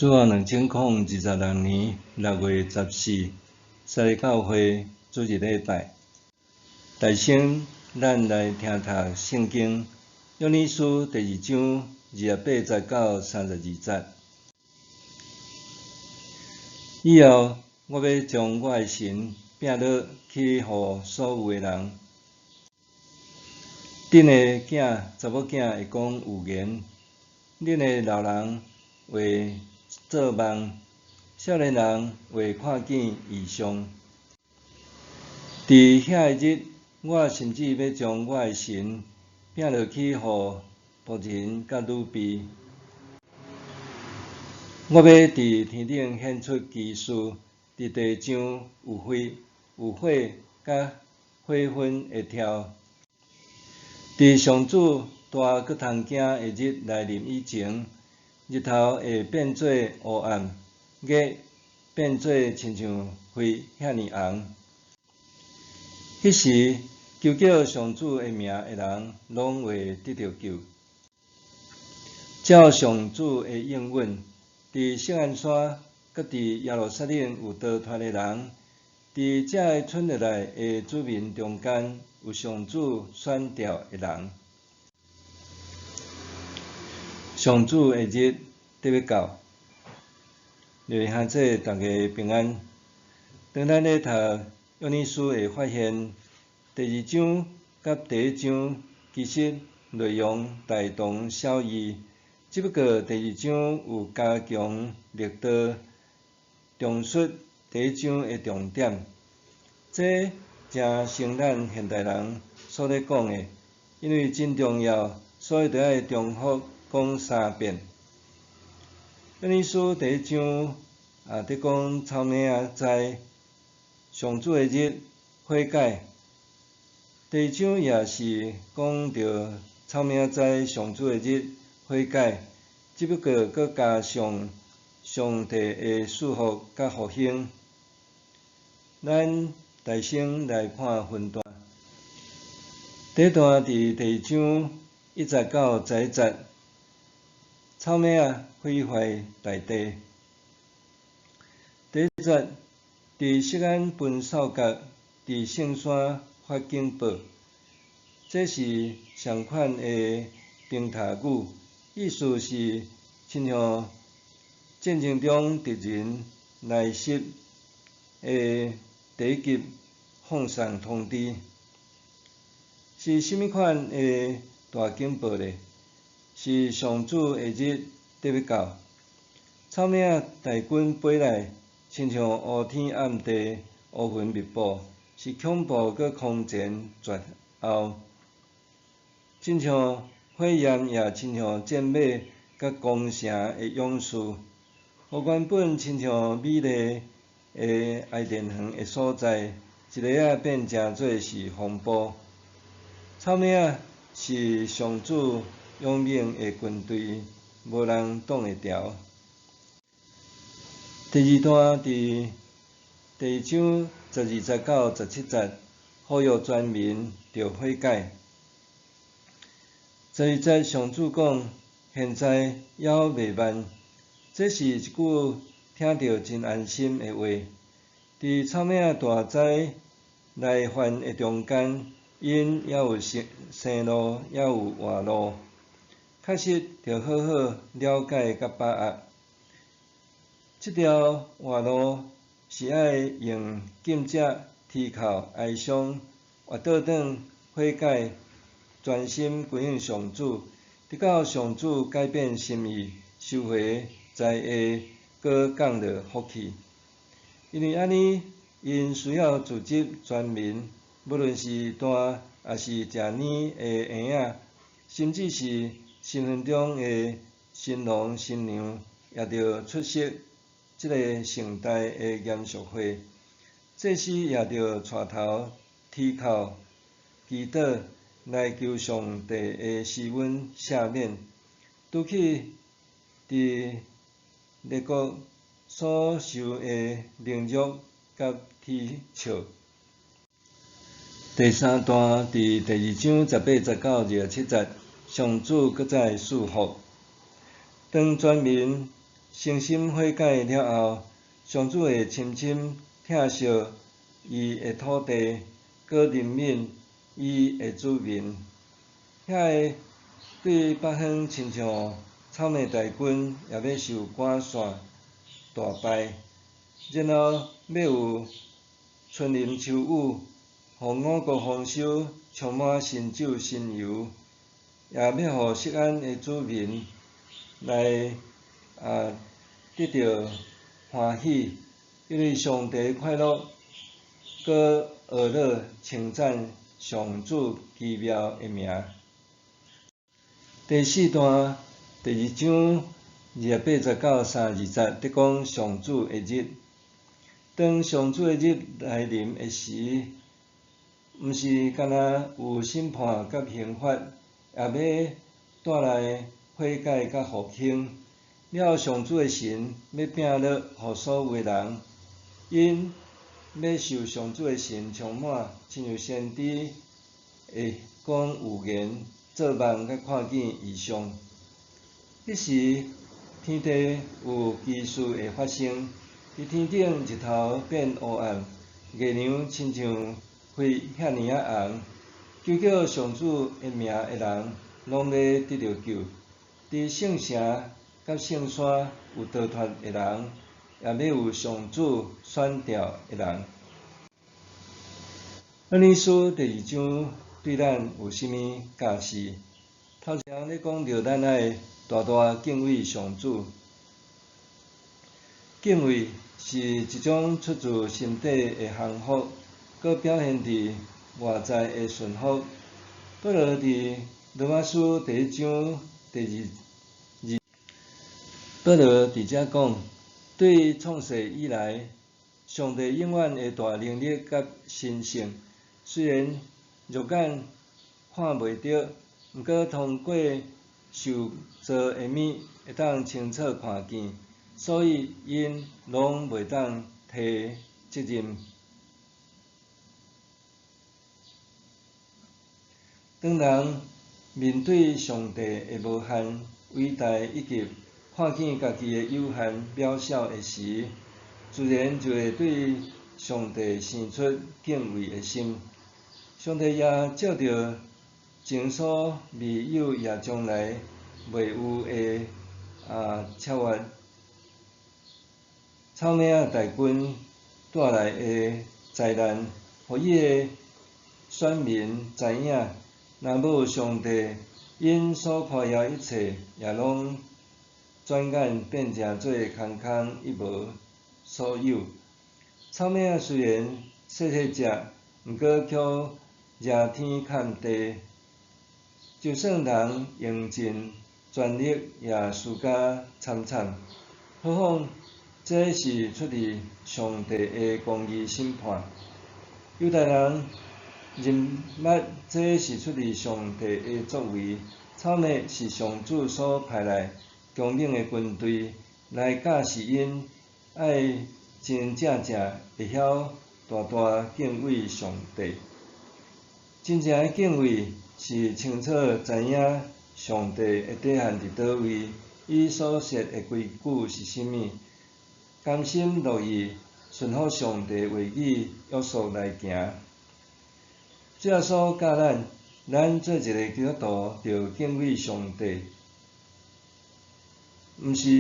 主后2026年6月14，撒利教会主日礼拜。大先，咱来听读圣经，约珥书第2章28节到32节。以后，我要将我的神摒落去予所有的人。恁的囝、查某囝会讲预言，恁的老人会做梦，少年人会看见异象。伫遐个日，我甚至要将我的神摒落去予仆人甲女婢。我要伫天顶显出奇事，伫地上有火甲火粉会跳。伫上主大搁通行的日来临以前，日头会变做黑暗，月变做亲像灰遐尼红。迄时，求叫上主的名的人，拢会得到救。照上主的应允，伫锡安山甲伫耶路撒冷有逃脱的人，伫遮个剩落来的子民中间，有上主选召的人。上主的日得要到，弟兄姊大家平安。当咱咧读约珥书会发现，第2章甲第1章其实内容大同小异，只不过第2章有加强力道，重述第1章的重点。这正像咱现代人所咧讲的，因为真重要，所以着爱重复讲3遍。约珥书第1章在讲草蜢在上主的日悔改，第2章也是讲到草蜢在上主的日悔改，只不过搁加上上帝的祝福甲复兴。咱大先来看分段。第一段伫第2章1节到11节，草蜢毁坏大地。第1节，伫锡安分扫角，伫圣山发警报。这是相款的平塔语，意思是亲像战争中敌人来袭的第一级放送通知。是甚物款的大警报呢？是上主的日得要到，草蜢大军飞来，亲像乌天暗地、乌云密布，是恐怖搁空前绝后，亲像火焰，也亲像战马甲攻城的勇士，互原本亲像美丽的爱莲园的所在，一下变成做是风暴。草蜢是上主勇猛的军队，无人挡会牢。第2段伫第1章12节到17节，呼吁全民着悔改。11节上主讲：现在还未晚。这是一句听着真安心的话。伫草蜢大灾来犯的中间，因还有生路，还有活路，确实着好好了解甲把握。这条活路是爱用禁食、祈求、哀伤、活倒转、悔改，专心归向上主，直到上主改变心意，收回才会搁降落福气。因为安尼，因需要组织全民，无论是大还是食年的婴仔，甚至是身份中的新郎新娘，也着出席这个盛大的严肃会。祭司也着带头祈求、祈祷，来求上帝的施恩赦免，拄去伫列国所受的凌辱甲踢笑。第3段伫第2章18节到27节，上主搁再束缚，当全民诚心悔改了后，上主会深深疼惜伊的土地，佮怜悯伊的子民。遐个对北方亲像草莓大军，也要受赶线大败，然后要有春林秋雨，互五谷丰收，充满新酒新油，也要互锡安的子民来得到欢喜，因为上帝快乐，佮学乐称赞上主奇妙的名。第四段第2章289-320节，伫讲上主的日。当上主的日来临的时，毋是干那有审判甲刑罚，也要带来悔改甲复兴。了上主的神要摒落互所有的人，因要受上主的神充满，亲像先知会讲预言，做梦甲看见异象。迄时天地有奇事会发生，伫天顶日头变黑暗，月亮亲像灰遐尼红。求叫上主的名的人，拢要得到救。伫圣城甲圣山有逃脱的人，也要有上主选召的人。但历书第2章对咱有甚物教示？头前咧讲到咱爱大大敬畏上主，敬畏是一种出自心底的幸福，佮表现伫外在的顺服。保罗伫罗马书第1章第2，保罗伫遮讲，对创世以来，上帝永远的大能力甲神性，虽然肉眼看袂到，毋过通过受造的物会当清楚看见，所以因拢袂当摕责任。当人面对上帝的无限、伟大以及看见家己的有限、渺小的时，自然就会对上帝生出敬畏的心。上帝也照着前所未有也将来袂有的超越草莓大军带来的灾难，互伊的选民知影，若无上帝，因所看到一切也拢转眼变成做空空一无所有。草莓虽然细细只，毋过却热天坎地，就算人用尽全力，也输甲惨惨。何况这是出自上帝的公义审判。犹太人认捌这是出自上帝的作为。草莓是上主所派来强猛的军队，来教示因爱真正会晓大大敬畏上帝。真正的敬畏是清楚知影上帝的底线伫倒位，伊所设的规矩是甚物，甘心乐意顺服上帝话语约束来行。这也所教咱做一个基督徒，着敬畏上帝，毋是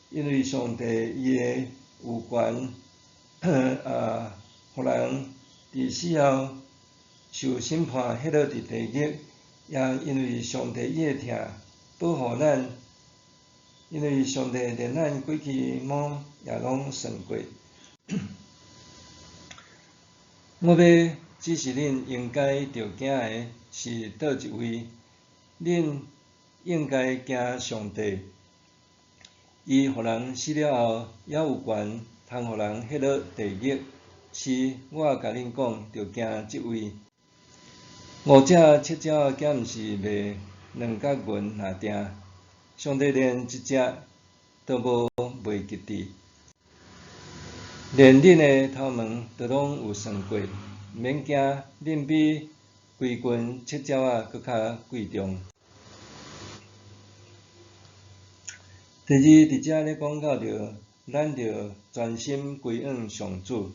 因为上帝伊的有权，互人伫死后受审判，迄落伫地狱，也因为上帝伊的疼保护咱，因为上帝连咱过去毛也拢算过。我要指示恁应该着行的是倒一位？恁应该惊上帝，伊互人死了后，也有权通互人迄落地狱。是，我甲恁讲，着惊即位。五只七鸟减毋是卖2角银若定，上帝连一只都无卖给伫，连恁的头毛都拢有算过，毋免惊，恁比规群七鸟仔搁较贵重。第二，伫遮咧讲到着，咱着专心归向上主，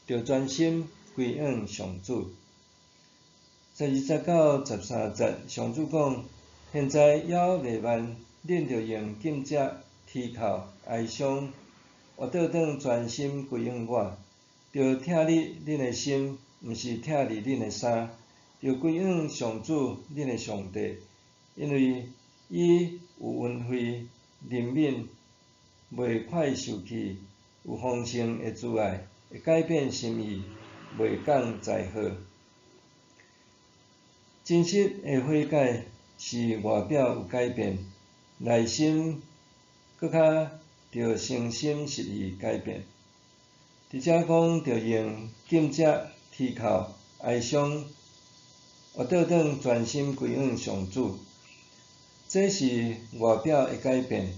着专心归向上主。12、19、13节，上主讲：现在还未晚，恁着用禁食、祈求、哀伤，活倒转专心归向我。着疼你恁的心，毋是疼你恁的衫，着归向上主恁的上帝，因为伊有恩惠、怜悯，袂快受气，有丰盛的慈爱，会改变心意，袂讲灾祸。真实的悔改是外表有改变，内心搁较着诚心实意改变。伫遮讲着用禁食、祈求、哀伤，活倒转专心归向上主。这是外表的改变，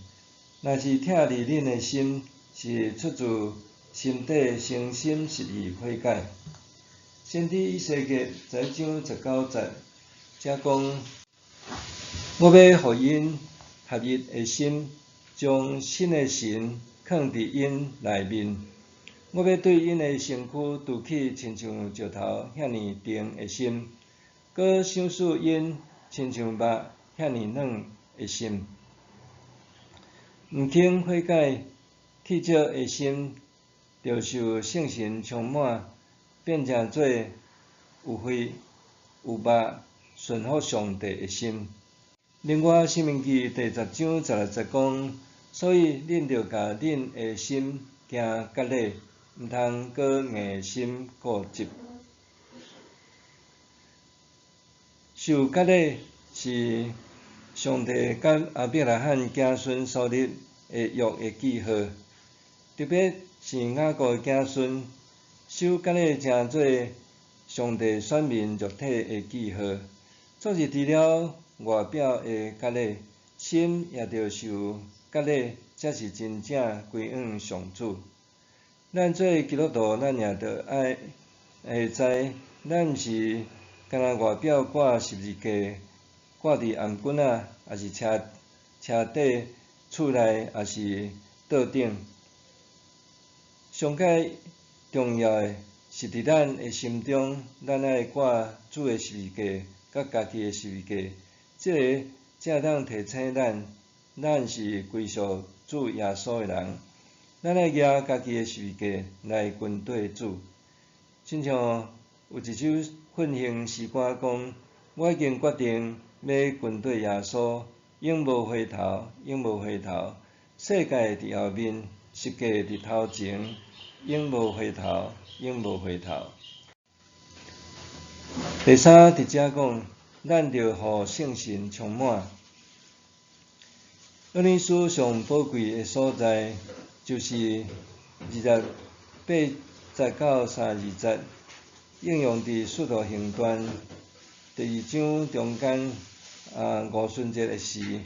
若是疼爱恁的心，是出自心底诚心实意悔改。先知以西结11章19节，遮讲：我要互因合一的心，将新的神放伫因内面。我要对因的身躯除去亲像石头遐尼重的心，搁赏赐因亲像肉遐尼软的心。毋肯悔改、气少的心，着受圣神充满，变成做有血、有肉、顺服上帝的心。另外，申命记第10章16节讲：所以恁着甲恁的心行割礼，毋通搁硬心固执。受割礼是上帝甲亚伯拉罕子孙所立的约的记号，特别是雅各的子孙，受割礼成做上帝选民肉体的记号。做是除了外表的割礼，心也着受割礼，才是真正归向上主。咱做基督徒，咱也着会知，咱毋是干那外表挂十字架，挂伫颔棍仔，也是车底、厝内，也是桌顶。上界重要的是伫咱的心中，咱爱挂主的十字架，甲家己的十字架，这个才当提醒咱是归属主耶稣的人。咱爱举家己的十字架来跟对主。亲像有一首愤恨诗歌讲：我已经决定要跟对耶稣，永无回头，永无回头。世界伫后面，十架伫头前，永无回头，永无回头。第三，伫遮讲，咱着互圣神充满。约珥书上宝贵的所在，就是28节到32节，应用伫使徒行传第2章中间五旬节的时，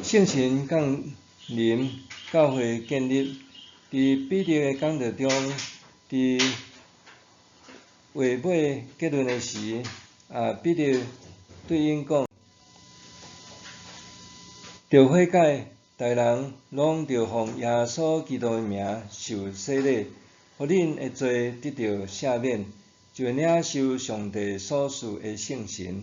圣神降临，教会建立。伫彼得的讲道中，伫话尾结论的时，彼得对因讲：着悔改，大人拢着奉耶稣基督的名受洗礼，互恁的罪得到赦免，就会领受上帝所赐的圣神。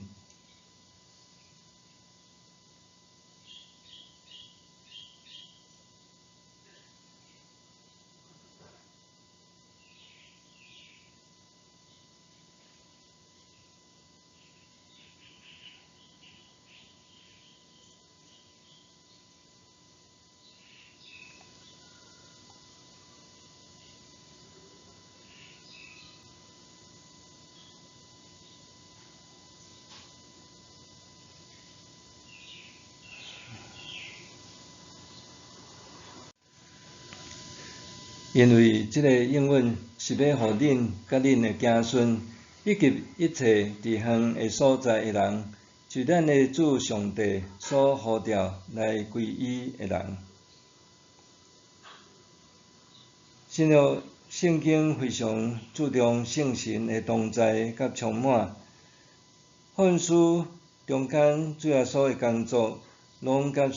因为这个应允是要互恁甲恁的子孙，以及一切伫远的所在的人，是咱的主上帝所呼召来归依的人。新约圣经非常注重圣神的同在甲充满，福音书中间主耶稣的工作，拢甲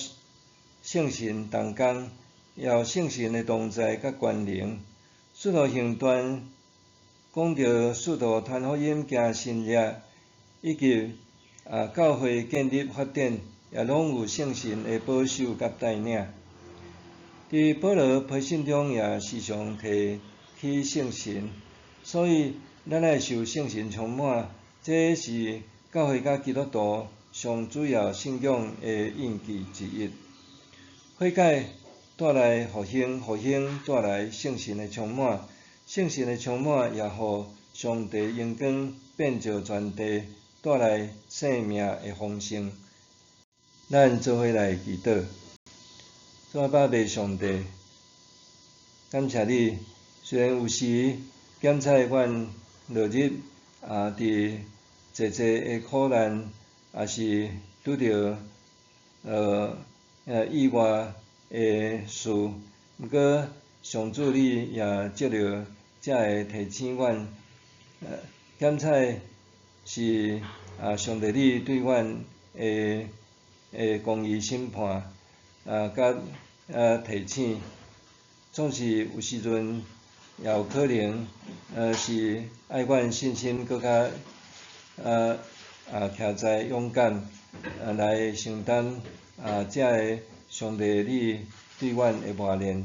圣神同工，也有圣神的同在甲权能。使徒行传讲到使徒传福音行神业，以及教会建立发展，也拢有圣神的保守甲带领。伫保罗批信中也时常提起圣神，所以咱爱受圣神充满，这是教会甲基督徒上主要信仰的印记之一。悔改带来复兴，复兴带来圣神的充满，圣神的充满也互上帝荣光遍照全地，带来生命的丰盛。咱做伙来祈祷。主啊，爸爸上帝，感谢你，虽然有时检测阮落日伫济的苦难，也是拄着意外的事，毋过上主你也借着才会提醒阮，检测是上帝你对阮的公义审判，甲提醒，总是有时阵也有可能是爱阮信心搁较徛在勇敢来承担这个上帝你对阮的磨练。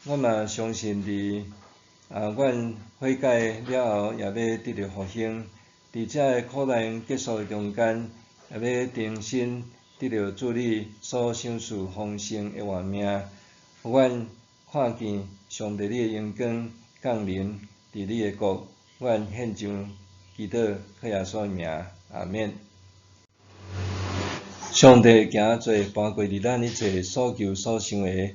我嘛相信伫阮悔改了后，也要得到复兴。伫这个苦难结束的中间，也要重新得到主你所赏赐丰盛的活命，互阮看见上帝你的荣光降临伫你的国。阮献上祈祷，靠耶稣的名，阿免。上帝行做搬过伫咱一切所求所想的，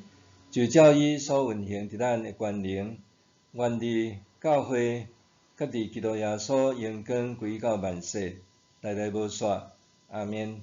就照伊所运行伫咱的权能，愿伫教会甲伫基督耶稣荣光归到万世，代代无煞，阿免。